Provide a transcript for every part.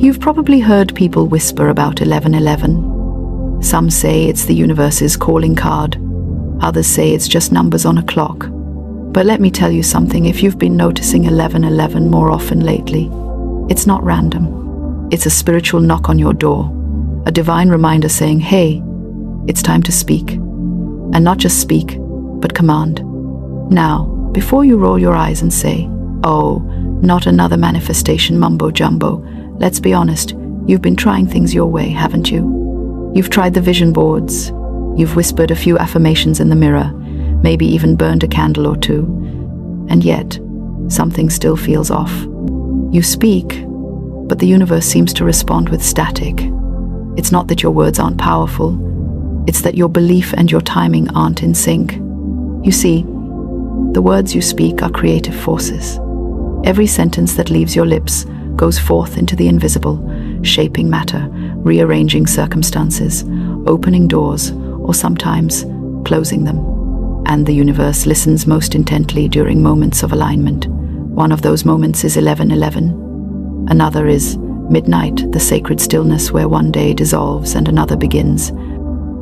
You've probably heard people whisper about 1111. Some say it's the universe's calling card. Others say it's just numbers on a clock. But let me tell you something, if you've been noticing 1111 more often lately, it's not random. It's a spiritual knock on your door, a divine reminder saying, hey, it's time to speak. And not just speak, but command. Now, before you roll your eyes and say, oh, not another manifestation mumbo-jumbo, let's be honest, you've been trying things your way, haven't you? You've tried the vision boards, you've whispered a few affirmations in the mirror, maybe even burned a candle or two, and yet, something still feels off. You speak, but the universe seems to respond with static. It's not that your words aren't powerful, it's that your belief and your timing aren't in sync. You see, the words you speak are creative forces. Every sentence that leaves your lips goes forth into the invisible, shaping matter, rearranging circumstances, opening doors, or sometimes closing them. And the universe listens most intently during moments of alignment. One of those moments is 1111. Another is midnight, the sacred stillness where one day dissolves and another begins.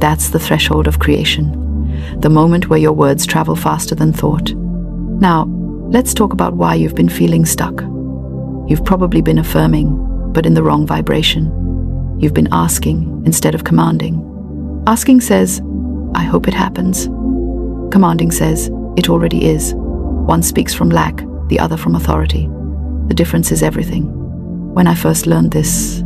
That's the threshold of creation, the moment where your words travel faster than thought. Now, let's talk about why you've been feeling stuck. You've probably been affirming, but in the wrong vibration. You've been asking instead of commanding. Asking says, I hope it happens. Commanding says, it already is. One speaks from lack, the other from authority. The difference is everything. When I first learned this,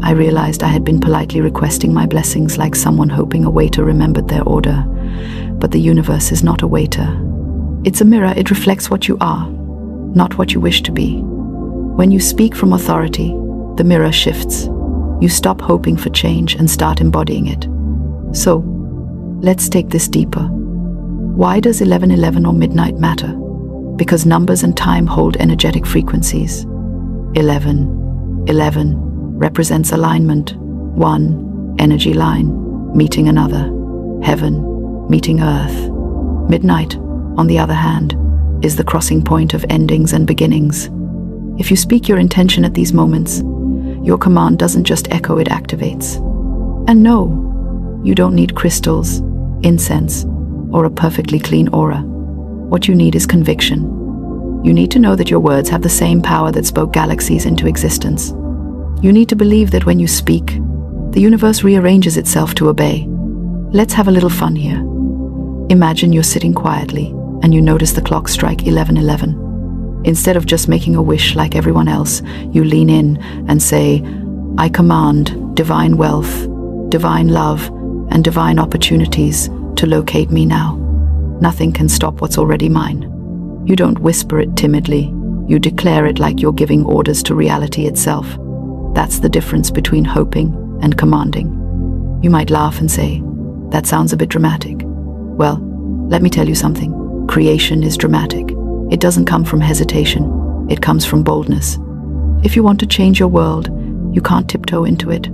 I realized I had been politely requesting my blessings like someone hoping a waiter remembered their order. But the universe is not a waiter. It's a mirror. It reflects what you are, not what you wish to be. When you speak from authority, the mirror shifts. You stop hoping for change and start embodying it. So, let's take this deeper. Why does 1111 or midnight matter? Because numbers and time hold energetic frequencies. 11 represents alignment, one energy line meeting another, heaven meeting earth. Midnight, on the other hand, is the crossing point of endings and beginnings. If you speak your intention at these moments, your command doesn't just echo, it activates. And no, you don't need crystals, incense, or a perfectly clean aura. What you need is conviction. You need to know that your words have the same power that spoke galaxies into existence. You need to believe that when you speak, the universe rearranges itself to obey. Let's have a little fun here. Imagine you're sitting quietly and you notice the clock strike 11:11. Instead of just making a wish like everyone else, you lean in and say, I command divine wealth, divine love, and divine opportunities to locate me now. Nothing can stop what's already mine. You don't whisper it timidly. You declare it like you're giving orders to reality itself. That's the difference between hoping and commanding. You might laugh and say, that sounds a bit dramatic. Well, let me tell you something. Creation is dramatic. It doesn't come from hesitation. It comes from boldness. If you want to change your world, you can't tiptoe into it.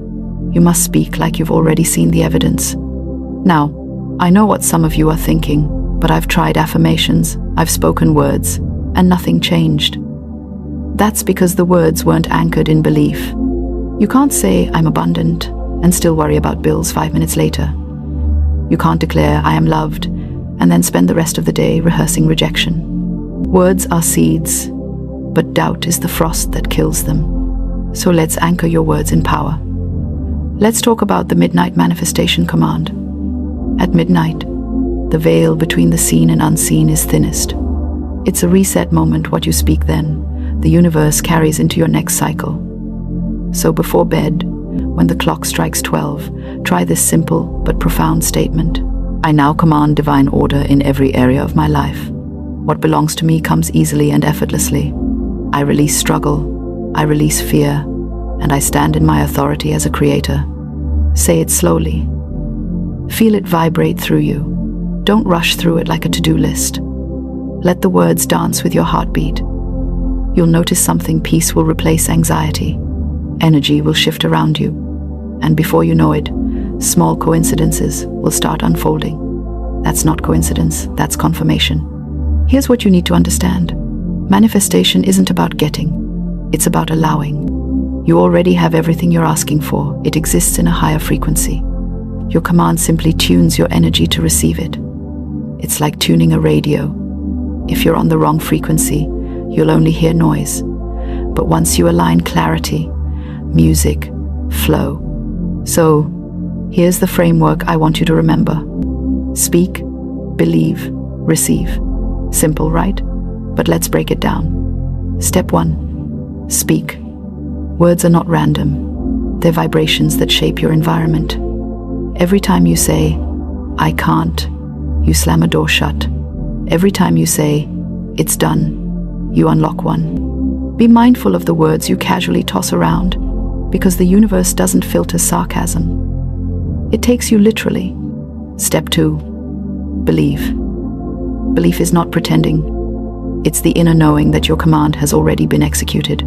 You must speak like you've already seen the evidence. Now, I know what some of you are thinking, but I've tried affirmations, I've spoken words, and nothing changed. That's because the words weren't anchored in belief. You can't say, I'm abundant, and still worry about bills 5 minutes later. You can't declare, I am loved, and then spend the rest of the day rehearsing rejection. Words are seeds, but doubt is the frost that kills them. So let's anchor your words in power. Let's talk about the midnight manifestation command. At midnight, the veil between the seen and unseen is thinnest. It's a reset moment. What you speak then, the universe carries into your next cycle. So before bed, when the clock strikes 12, try this simple but profound statement. I now command divine order in every area of my life. What belongs to me comes easily and effortlessly. I release struggle, I release fear, and I stand in my authority as a creator. Say it slowly. Feel it vibrate through you. Don't rush through it like a to-do list. Let the words dance with your heartbeat. You'll notice something. Peace will replace anxiety. Energy will shift around you. And before you know it, small coincidences will start unfolding. That's not coincidence, that's confirmation. Here's what you need to understand. Manifestation isn't about getting, it's about allowing. You already have everything you're asking for. It exists in a higher frequency. Your command simply tunes your energy to receive it. It's like tuning a radio. If you're on the wrong frequency, you'll only hear noise. But once you align clarity, music, flow. So, here's the framework I want you to remember. Speak, believe, receive. Simple, right? But let's break it down. Step 1. Speak. Words are not random. They're vibrations that shape your environment. Every time you say, I can't, you slam a door shut. Every time you say, it's done, you unlock one. Be mindful of the words you casually toss around, because the universe doesn't filter sarcasm. It takes you literally. Step 2. Believe. Belief is not pretending. It's the inner knowing that your command has already been executed.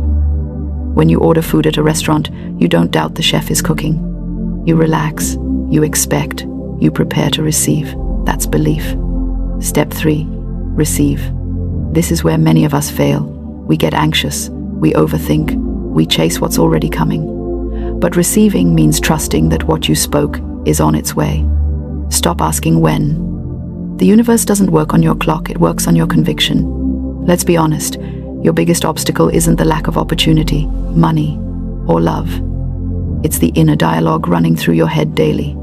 When you order food at a restaurant, you don't doubt the chef is cooking. You relax, you expect, you prepare to receive. That's belief. Step 3. Receive. This is where many of us fail. We get anxious, we overthink, we chase what's already coming. But receiving means trusting that what you spoke is on its way. Stop asking when. The universe doesn't work on your clock, it works on your conviction. Let's be honest, your biggest obstacle isn't the lack of opportunity, money, or love. It's the inner dialogue running through your head daily.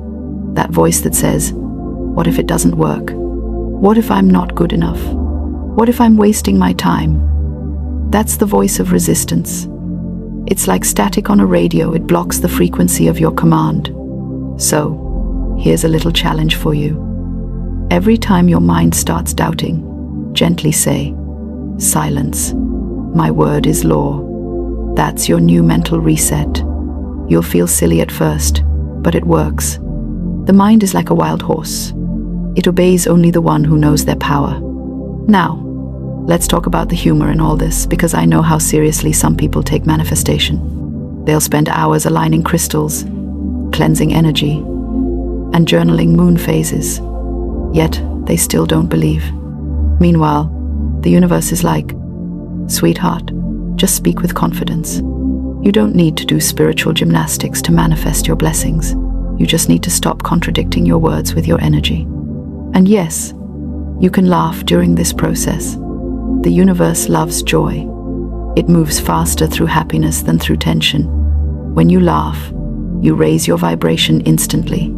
That voice that says, what if it doesn't work? What if I'm not good enough? What if I'm wasting my time? That's the voice of resistance. It's like static on a radio, it blocks the frequency of your command. So, here's a little challenge for you. Every time your mind starts doubting, gently say, silence. My word is law. That's your new mental reset. You'll feel silly at first, but it works. The mind is like a wild horse. It obeys only the one who knows their power. Now, let's talk about the humor in all this, because I know how seriously some people take manifestation. They'll spend hours aligning crystals, cleansing energy, and journaling moon phases. Yet, they still don't believe. Meanwhile, the universe is like, sweetheart, just speak with confidence. You don't need to do spiritual gymnastics to manifest your blessings. You just need to stop contradicting your words with your energy. And yes, you can laugh during this process. The universe loves joy. It moves faster through happiness than through tension. When you laugh, you raise your vibration instantly.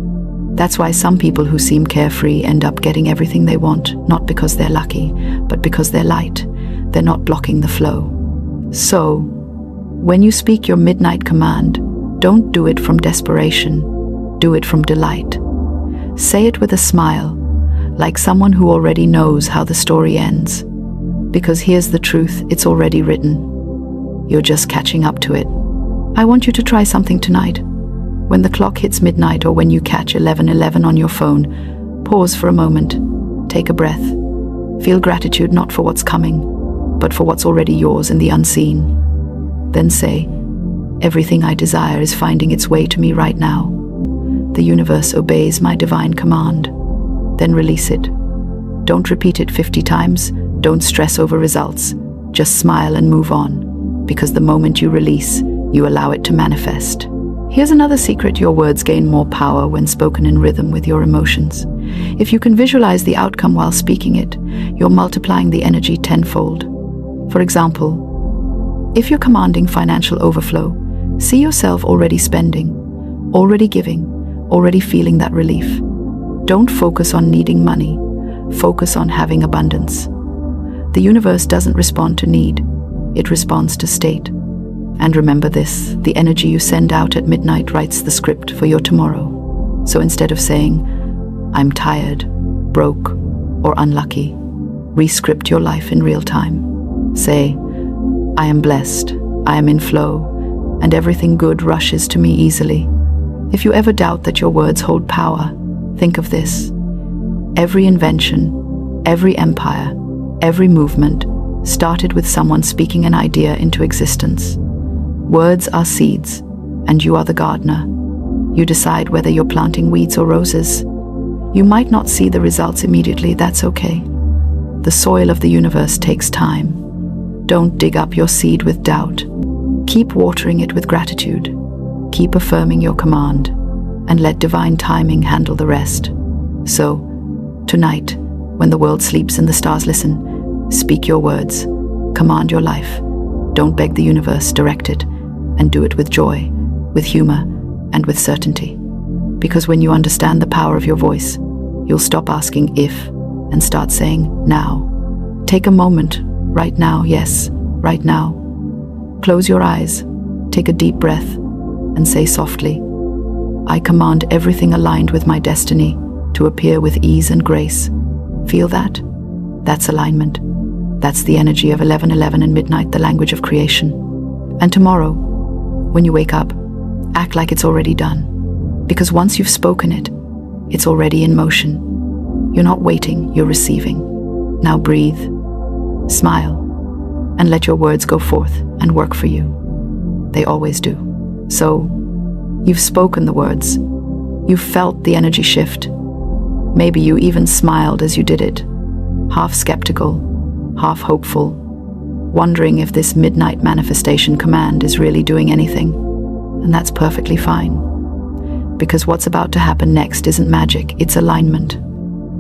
That's why some people who seem carefree end up getting everything they want, not because they're lucky, but because they're light. They're not blocking the flow. So, when you speak your midnight command, don't do it from desperation. Do it from delight. Say it with a smile, like someone who already knows how the story ends. Because here's the truth, it's already written. You're just catching up to it. I want you to try something tonight. When the clock hits midnight or when you catch 11:11 on your phone, pause for a moment, take a breath. Feel gratitude not for what's coming, but for what's already yours in the unseen. Then say, everything I desire is finding its way to me right now. The universe obeys my divine command. Then release it. Don't repeat it 50 times, don't stress over results. Just smile and move on, because the moment you release, you allow it to manifest. Here's another secret: your words gain more power when spoken in rhythm with your emotions. If you can visualize the outcome while speaking it, you're multiplying the energy tenfold. For example, if you're commanding financial overflow, see yourself already spending, already giving, already feeling that relief. Don't focus on needing money, focus on having abundance. The universe doesn't respond to need, it responds to state. And remember this, the energy you send out at midnight writes the script for your tomorrow. So instead of saying, I'm tired, broke, or unlucky, re-script your life in real time. Say, I am blessed, I am in flow, and everything good rushes to me easily. If you ever doubt that your words hold power, think of this. Every invention, every empire, every movement started with someone speaking an idea into existence. Words are seeds, and you are the gardener. You decide whether you're planting weeds or roses. You might not see the results immediately, that's okay. The soil of the universe takes time. Don't dig up your seed with doubt. Keep watering it with gratitude. Keep affirming your command, and let divine timing handle the rest. So, tonight, when the world sleeps and the stars listen, speak your words, command your life. Don't beg the universe, direct it, and do it with joy, with humor, and with certainty. Because when you understand the power of your voice, you'll stop asking if and start saying now. Take a moment, right now, yes, right now. Close your eyes, take a deep breath, and say softly, I command everything aligned with my destiny to appear with ease and grace. Feel that? That's alignment. That's the energy of 11:11 and midnight, the language of creation. And tomorrow, when you wake up, act like it's already done. Because once you've spoken it, it's already in motion. You're not waiting, you're receiving. Now breathe, smile, and let your words go forth and work for you. They always do. So, you've spoken the words. You've felt the energy shift. Maybe you even smiled as you did it, half skeptical, half hopeful, wondering if this midnight manifestation command is really doing anything. And that's perfectly fine. Because what's about to happen next isn't magic, it's alignment.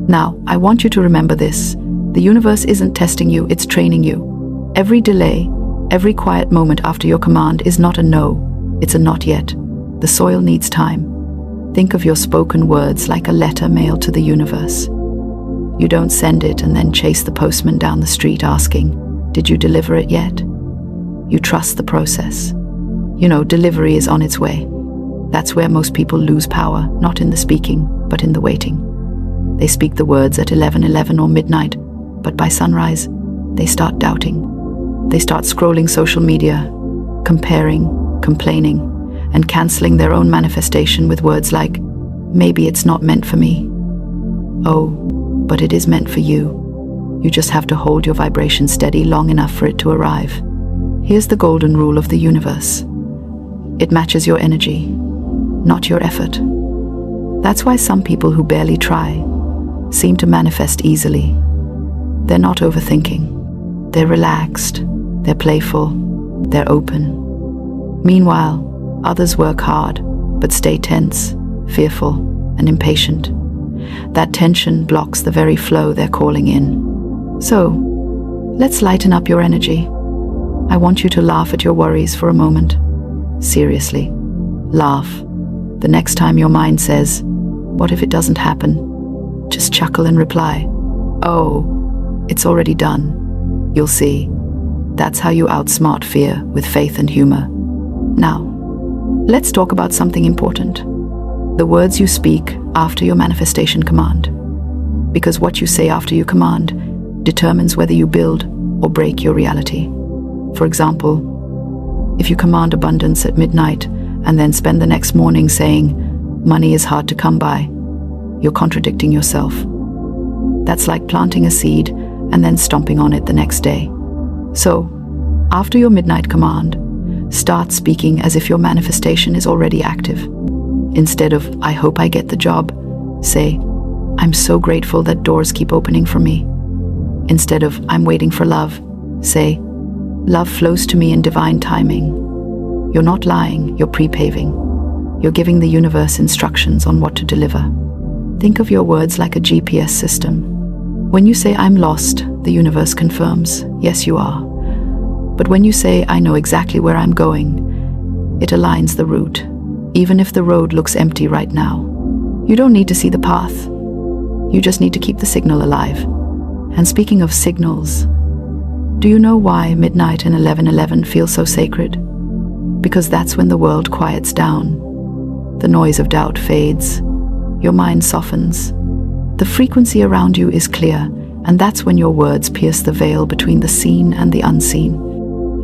Now, I want you to remember this. The universe isn't testing you, it's training you. Every delay, every quiet moment after your command is not a no, it's a not yet. The soil needs time. Think of your spoken words like a letter mailed to the universe. You don't send it and then chase the postman down the street asking, did you deliver it yet? You trust the process. Delivery is on its way. That's where most people lose power, not in the speaking, but in the waiting. They speak the words at 11:11 or midnight, but by sunrise, they start doubting. They start scrolling social media, comparing, complaining, and canceling their own manifestation with words like, maybe it's not meant for me. Oh, but it is meant for you. You just have to hold your vibration steady long enough for it to arrive. Here's the golden rule of the universe. It matches your energy, not your effort. That's why some people who barely try seem to manifest easily. They're not overthinking. They're relaxed. They're playful. They're open. Meanwhile, others work hard, but stay tense, fearful, and impatient. That tension blocks the very flow they're calling in. So, let's lighten up your energy. I want you to laugh at your worries for a moment. Seriously, laugh. The next time your mind says, what if it doesn't happen? Just chuckle and reply, oh, it's already done. You'll see. That's how you outsmart fear with faith and humor. Now, let's talk about something important. The words you speak after your manifestation command. Because what you say after you command determines whether you build or break your reality. For example, if you command abundance at midnight and then spend the next morning saying, money is hard to come by, you're contradicting yourself. That's like planting a seed and then stomping on it the next day. So, after your midnight command, start speaking as if your manifestation is already active. Instead of, I hope I get the job, say, I'm so grateful that doors keep opening for me. Instead of, I'm waiting for love, say, love flows to me in divine timing. You're not lying, you're pre-paving. You're giving the universe instructions on what to deliver. Think of your words like a GPS system. When you say, I'm lost, the universe confirms, yes, you are. But when you say, I know exactly where I'm going, it aligns the route, even if the road looks empty right now. You don't need to see the path. You just need to keep the signal alive. And speaking of signals, do you know why midnight and 11:11 feel so sacred? Because that's when the world quiets down. The noise of doubt fades. Your mind softens. The frequency around you is clear, and that's when your words pierce the veil between the seen and the unseen.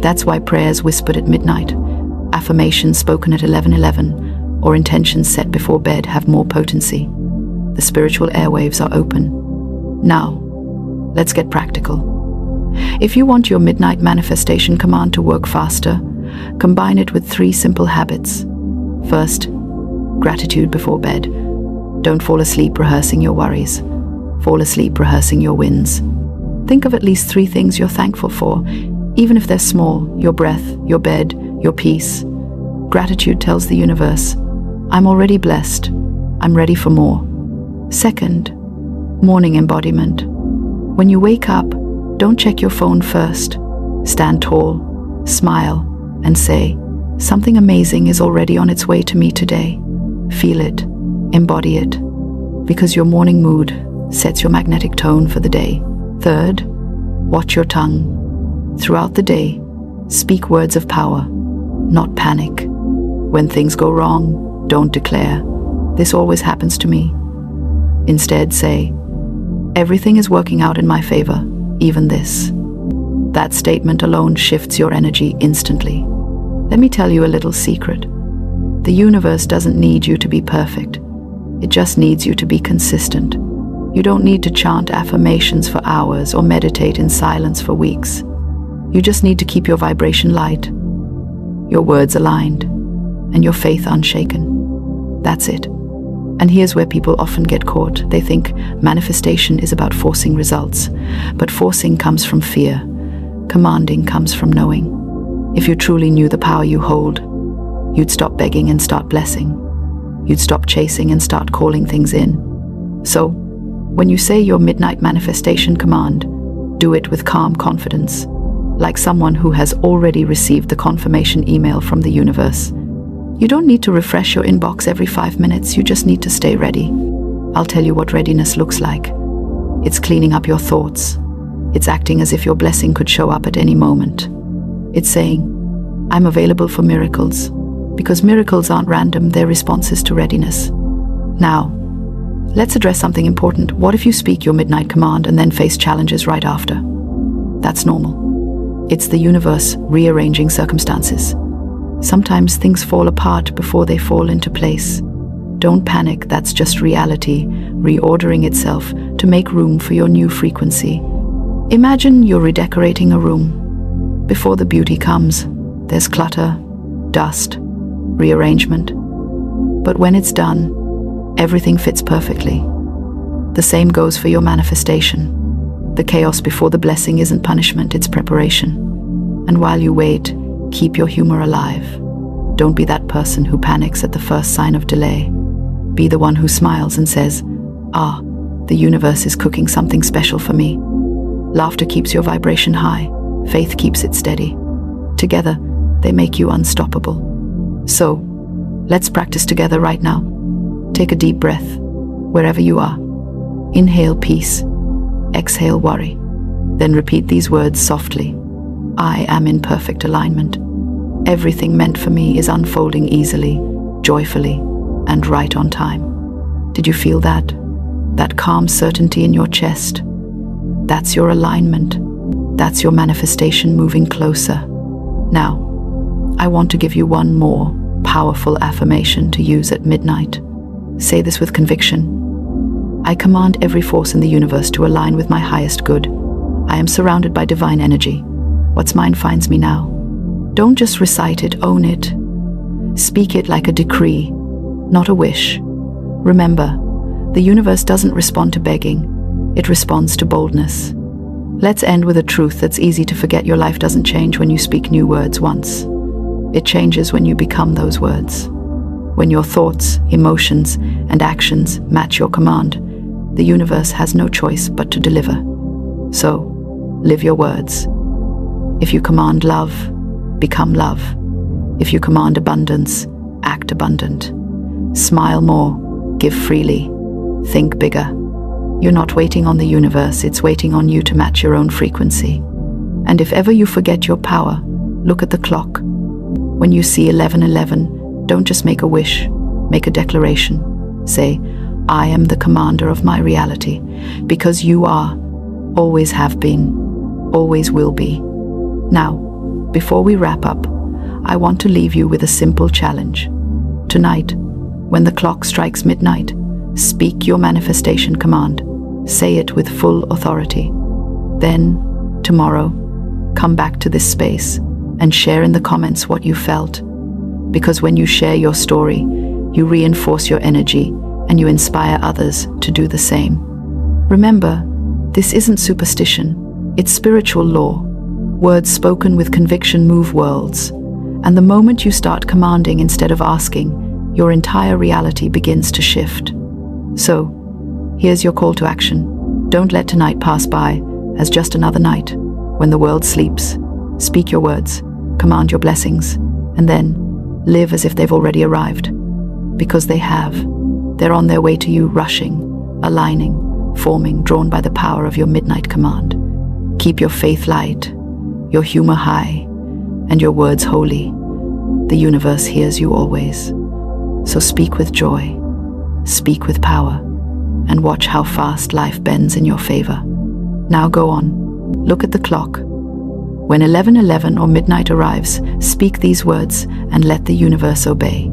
That's why prayers whispered at midnight, affirmations spoken at 11:11, or intentions set before bed have more potency. The spiritual airwaves are open. Now, let's get practical. If you want your midnight manifestation command to work faster, combine it with 3 simple habits. First, gratitude before bed. Don't fall asleep rehearsing your worries. Fall asleep rehearsing your wins. Think of at least 3 things you're thankful for, even if they're small: your breath, your bed, your peace. Gratitude tells the universe, I'm already blessed. I'm ready for more. Second, morning embodiment. When you wake up, don't check your phone first. Stand tall, smile, and say, something amazing is already on its way to me today. Feel it, embody it, because your morning mood sets your magnetic tone for the day. Third, watch your tongue. Throughout the day, speak words of power, not panic. When things go wrong, don't declare, this always happens to me. Instead, say, everything is working out in my favor, even this. That statement alone shifts your energy instantly. Let me tell you a little secret. The universe doesn't need you to be perfect. It just needs you to be consistent. You don't need to chant affirmations for hours or meditate in silence for weeks. You just need to keep your vibration light, your words aligned, and your faith unshaken. That's it. And here's where people often get caught. They think manifestation is about forcing results, but forcing comes from fear. Commanding comes from knowing. If you truly knew the power you hold, you'd stop begging and start blessing. You'd stop chasing and start calling things in. So, when you say your midnight manifestation command, do it with calm confidence, like someone who has already received the confirmation email from the universe. You don't need to refresh your inbox every 5 minutes, you just need to stay ready. I'll tell you what readiness looks like. It's cleaning up your thoughts. It's acting as if your blessing could show up at any moment. It's saying, I'm available for miracles, because miracles aren't random, they're responses to readiness. Now, let's address something important. What if you speak your midnight command and then face challenges right after? That's normal. It's the universe rearranging circumstances. Sometimes things fall apart before they fall into place. Don't panic, that's just reality reordering itself to make room for your new frequency. Imagine you're redecorating a room. Before the beauty comes, there's clutter, dust, rearrangement. But when it's done, everything fits perfectly. The same goes for your manifestation. The chaos before the blessing isn't punishment, it's preparation. And while you wait, keep your humor alive. Don't be that person who panics at the first sign of delay. Be the one who smiles and says, the universe is cooking something special for me. Laughter keeps your vibration high. Faith keeps it steady. Together, they make you unstoppable. So, let's practice together right now. Take a deep breath, wherever you are. Inhale peace, exhale worry. Then repeat these words softly. I am in perfect alignment. Everything meant for me is unfolding easily, joyfully, and right on time. Did you feel that? That calm certainty in your chest? That's your alignment. That's your manifestation moving closer. Now, I want to give you one more powerful affirmation to use at midnight. Say this with conviction. I command every force in the universe to align with my highest good. I am surrounded by divine energy. What's mine finds me now. Don't just recite it, own it. Speak it like a decree, not a wish. Remember, the universe doesn't respond to begging. It responds to boldness. Let's end with a truth that's easy to forget. Your life doesn't change when you speak new words once. It changes when you become those words. When your thoughts, emotions, and actions match your command, the universe has no choice but to deliver. So, live your words. If you command love, become love. If you command abundance, act abundant. Smile more, give freely, think bigger. You're not waiting on the universe, it's waiting on you to match your own frequency. And if ever you forget your power, look at the clock. When you see 11:11, don't just make a wish, make a declaration. Say, I am the commander of my reality, because you are, always have been, always will be. Now, before we wrap up, I want to leave you with a simple challenge. Tonight, when the clock strikes midnight, speak your manifestation command. Say it with full authority. Then, tomorrow, come back to this space and share in the comments what you felt. Because when you share your story, you reinforce your energy and you inspire others to do the same. Remember, this isn't superstition, it's spiritual law. Words spoken with conviction move worlds, And the moment you start commanding instead of asking, your entire reality begins to shift. So, here's your call to action. Don't let tonight pass by as just another night. When the world sleeps, speak your words, command your blessings, and then live as if they've already arrived. Because they have. They're on their way to you, rushing, aligning, forming, drawn by the power of your midnight command. Keep your faith light, your humor high, and your words holy. The universe hears you always. So speak with joy, speak with power, and watch how fast life bends in your favor. Now go on, look at the clock. When 11:11 or midnight arrives, speak these words and let the universe obey.